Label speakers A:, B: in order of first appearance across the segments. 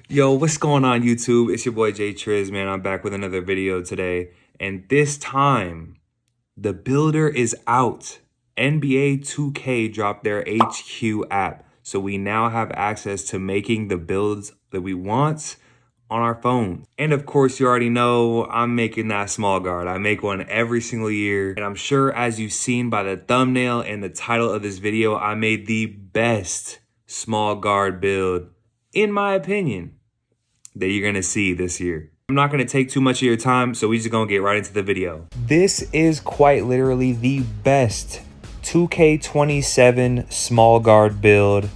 A: Yo, what's going on YouTube? It's your boy Jay Triz, man. I'm back with another video today. And this time, the builder is out. NBA 2K dropped their HQ app. So we now have access to making the builds that we want on our phone. And of course, you already know I'm making that small guard. I make one every single year. And I'm sure as you've seen by the thumbnail and the title of this video, I made the best small guard build, in my opinion, that you're gonna see this year. I'm not gonna take too much of your time, so we just gonna get right into the video. This is quite literally the best 2K27 small guard build.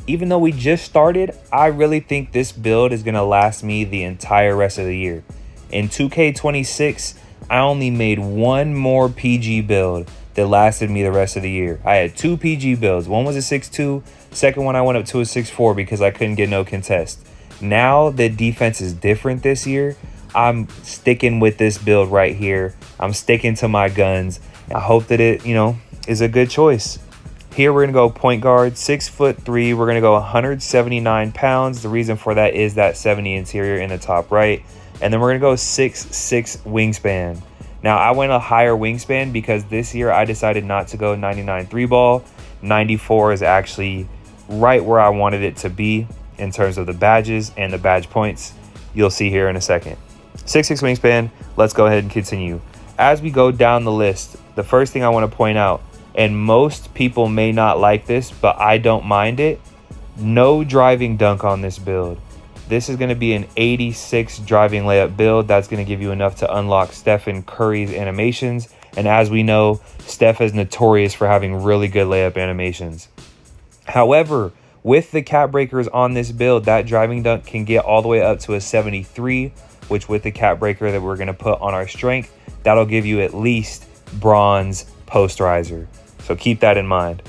A: Even though we just started, I really think this build is gonna last me the entire rest of the year. In 2K26, I only made one more PG build that lasted me the rest of the year. I had two PG builds. One was a 6-2, second one I went up to a 6-4 because I couldn't get no contest. Now that defense is different this year, I'm sticking with this build right here. I'm sticking to my guns. I hope that it, is a good choice. Here we're gonna go point guard, 6'3". We're gonna go 179 pounds. The reason for that is that 70 interior in the top right. And then we're gonna go 6'6" wingspan. Now I went a higher wingspan because this year I decided not to go 99 3 ball. 94 is actually right where I wanted it to be in terms of the badges and the badge points. You'll see here in a second. 6'6" wingspan. Let's go ahead and continue. As we go down the list, the first thing I want to point out, and most people may not like this, but I don't mind it, no driving dunk on this build. This is going to be an 86 driving layup build. That's going to give you enough to unlock Stephen Curry's animations. And as we know, Steph is notorious for having really good layup animations. However, with the cap breakers on this build, that driving dunk can get all the way up to a 73, which with the cap breaker that we're going to put on our strength, that'll give you at least bronze posterizer. So keep that in mind.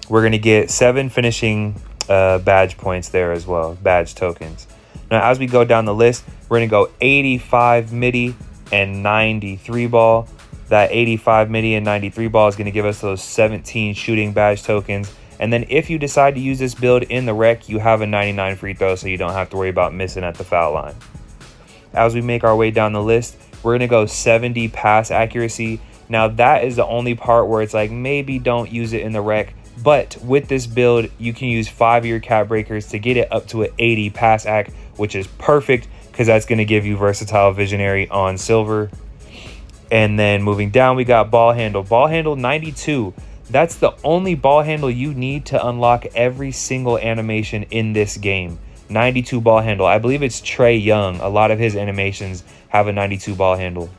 A: We're going to get 7 finishing badge points there as well, badge tokens. Now, as we go down the list, we're going to go 85 midi and 93 ball. That 85 midi and 93 ball is going to give us those 17 shooting badge tokens. And then if you decide to use this build in the rec, you have a 99 free throw, so you don't have to worry about missing at the foul line. As we make our way down the list, we're going to go 70 pass accuracy. Now, that is the only part where it's like, maybe don't use it in the rec. But with this build, you can use 5-year cap breakers to get it up to an 80 pass ac, which is perfect because that's going to give you versatile visionary on silver. And then moving down, we got ball handle. Ball handle 92. That's the only ball handle you need to unlock every single animation in this game. 92 ball handle. I believe it's Trae Young. A lot of his animations have a 92 ball handle.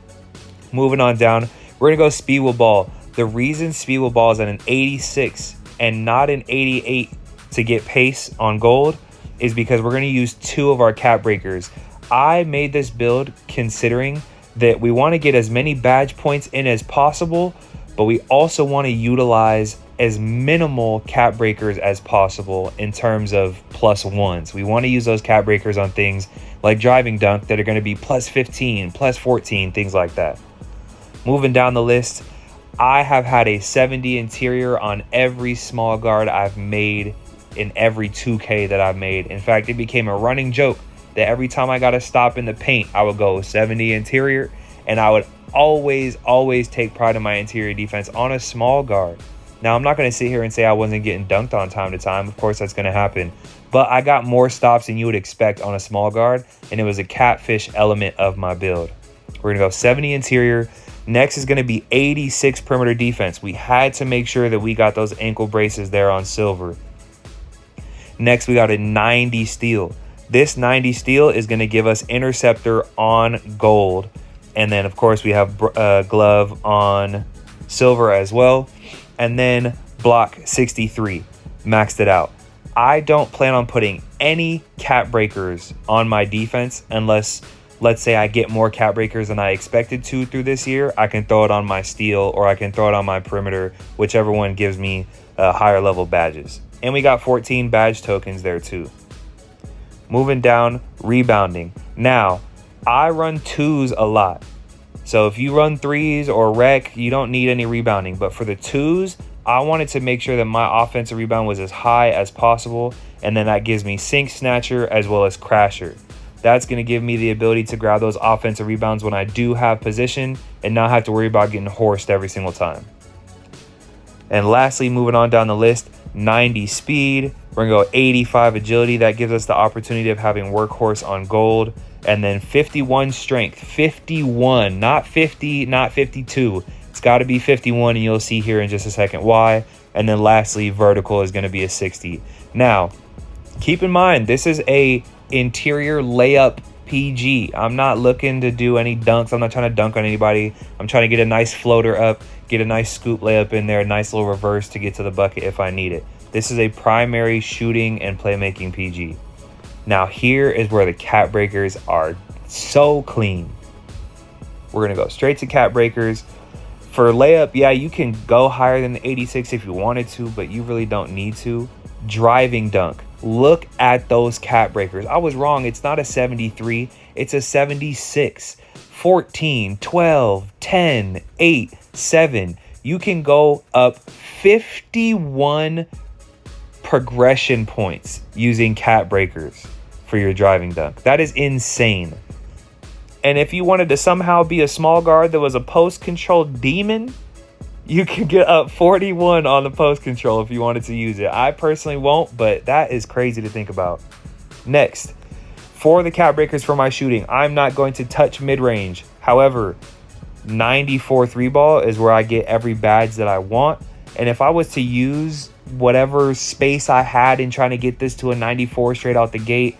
A: Moving on down, we're going to go speed with ball. The reason speed with ball is at an 86 and not an 88 to get pace on gold is because we're going to use 2 of our cap breakers. I made this build considering that we want to get as many badge points in as possible, but we also want to utilize as minimal cap breakers as possible in terms of +1s. We want to use those cap breakers on things like driving dunk that are going to be +15, +14, things like that. Moving down the list, I have had a 70 interior on every small guard I've made in every 2K that I've made. In fact, it became a running joke that every time I got to stop in the paint, I would go 70 interior, and I would always take pride in my interior defense on a small guard. Now, I'm not going to sit here and say I wasn't getting dunked on time to time. Of course, that's going to happen. But I got more stops than you would expect on a small guard, and it was a catfish element of my build. We're going to go 70 interior. Next is going to be 86 perimeter defense. We had to make sure that we got those ankle braces there on silver. Next, we got a 90 steal. This 90 steal is going to give us interceptor on gold. And then, of course, we have glove on silver as well. And then block 63. Maxed it out. I don't plan on putting any cap breakers on my defense unless, let's say, I get more cap breakers than I expected to through this year. I can throw it on my steal or I can throw it on my perimeter, whichever one gives me higher level badges. And we got 14 badge tokens there too. Moving down, rebounding. Now, I run 2s a lot. So if you run 3s or rec, you don't need any rebounding. But for the 2s, I wanted to make sure that my offensive rebound was as high as possible. And then that gives me Sink Snatcher as well as Crasher. That's going to give me the ability to grab those offensive rebounds when I do have position and not have to worry about getting horsed every single time. And lastly, moving on down the list, 90 speed. We're going to go 85 agility. That gives us the opportunity of having Workhorse on gold. And then 51 strength. 51, not 50, not 52. It's got to be 51, and you'll see here in just a second why. And then lastly, vertical is going to be a 60. Now, keep in mind, this is a interior layup PG. I'm not looking to do any dunks. I'm not trying to dunk on anybody. I'm trying to get a nice floater up, get a nice scoop layup in there, a nice little reverse to get to the bucket if I need it. This is a primary shooting and playmaking PG. Now here is where the cap breakers are so clean. We're going to go straight to cap breakers. For layup, yeah, you can go higher than the 86 if you wanted to, but you really don't need to. Driving dunk. Look at those cap breakers. I was wrong. It's not a 73. It's a 76. 14, 12, 10, 8, 7. You can go up 51 progression points using cap breakers for your driving dunk. That is insane. And if you wanted to somehow be a small guard that was a post control demon, you can get up 41 on the post control if you wanted to use it. I personally won't, but that is crazy to think about. Next, for the cap breakers for my shooting, I'm not going to touch mid-range. However, 94 3 ball is where I get every badge that I want. And if I was to use whatever space I had in trying to get this to a 94 straight out the gate,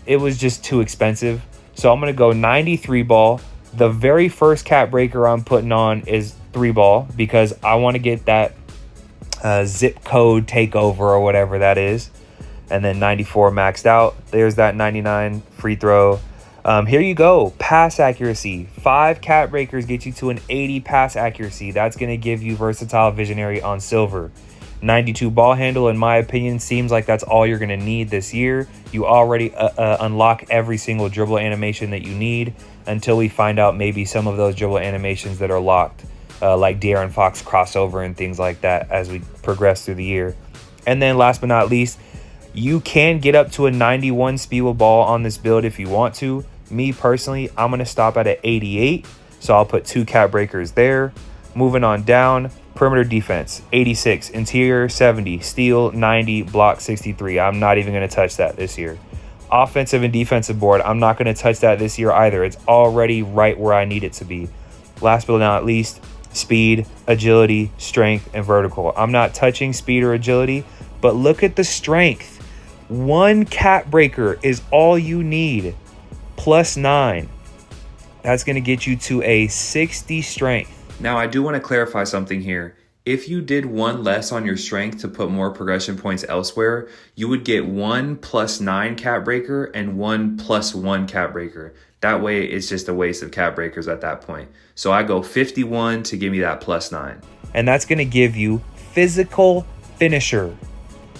A: it was just too expensive. So I'm going to go 93 ball. The very first cap breaker I'm putting on is 3 ball because I want to get that zip code takeover or whatever that is. And then 94 maxed out. There's that 99 free throw. Here you go. Pass accuracy. 5 cap breakers get you to an 80 pass accuracy. That's going to give you versatile visionary on silver. 92 ball handle, in my opinion, seems like that's all you're going to need this year. You already unlock every single dribble animation that you need until we find out maybe some of those dribble animations that are locked, like De'Aaron Fox crossover and things like that as we progress through the year. And then last but not least, you can get up to a 91 speed with ball on this build if you want to. Me personally, I'm going to stop at an 88, so I'll put 2 cap breakers there. Moving on down, perimeter defense, 86, interior 70, steal 90, block 63. I'm not even going to touch that this year. Offensive and defensive board, I'm not going to touch that this year either. It's already right where I need it to be. Last but not least, speed, agility, strength, and vertical. I'm not touching speed or agility, but look at the strength. 1 cap breaker is all you need, plus 9. That's going to get you to a 60 strength. Now, I do want to clarify something here. If you did 1 less on your strength to put more progression points elsewhere, you would get 1 plus 9 cap breaker and 1 plus 1 cap breaker. That way, it's just a waste of cap breakers at that point. So I go 51 to give me that plus 9. And that's going to give you physical finisher.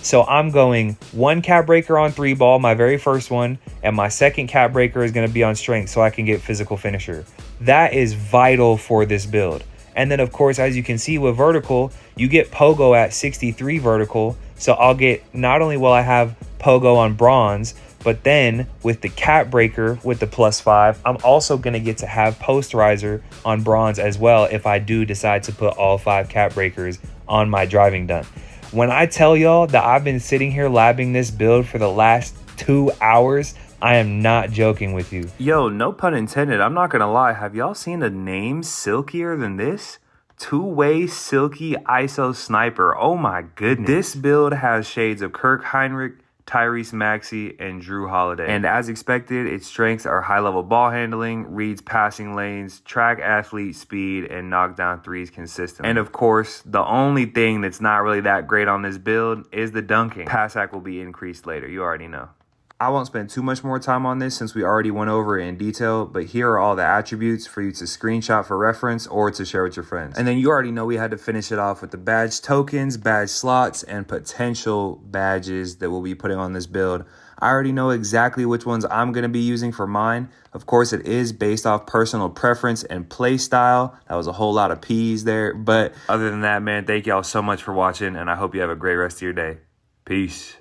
A: So I'm going 1 cap breaker on 3 ball, my very first one, and my second cap breaker is going to be on strength so I can get physical finisher. That is vital for this build. And then, of course, as you can see with vertical, you get Pogo at 63 vertical. So I'll get, not only will I have Pogo on bronze, but then with the cap breaker with the plus 5, I'm also going to get to have posterizer on bronze as well if I do decide to put all 5 cap breakers on my driving dunk. When I tell y'all that I've been sitting here labbing this build for the last 2 hours, I am not joking with you. Yo, no pun intended. I'm not gonna lie. Have y'all seen a name silkier than this? Two-way silky ISO sniper. Oh my goodness. This build has shades of Kirk Heinrich, Tyrese Maxey, and Drew Holiday. And as expected, its strengths are high-level ball handling, reads passing lanes, track athlete speed, and knock down threes consistently. And of course, the only thing that's not really that great on this build is the dunking. Pass hack will be increased later. You already know. I won't spend too much more time on this since we already went over it in detail, but here are all the attributes for you to screenshot for reference or to share with your friends. And then you already know we had to finish it off with the badge tokens, badge slots, and potential badges that we'll be putting on this build. I already know exactly which ones I'm going to be using for mine. Of course, it is based off personal preference and play style. That was a whole lot of P's there. But other than that, man, thank y'all so much for watching, and I hope you have a great rest of your day. Peace.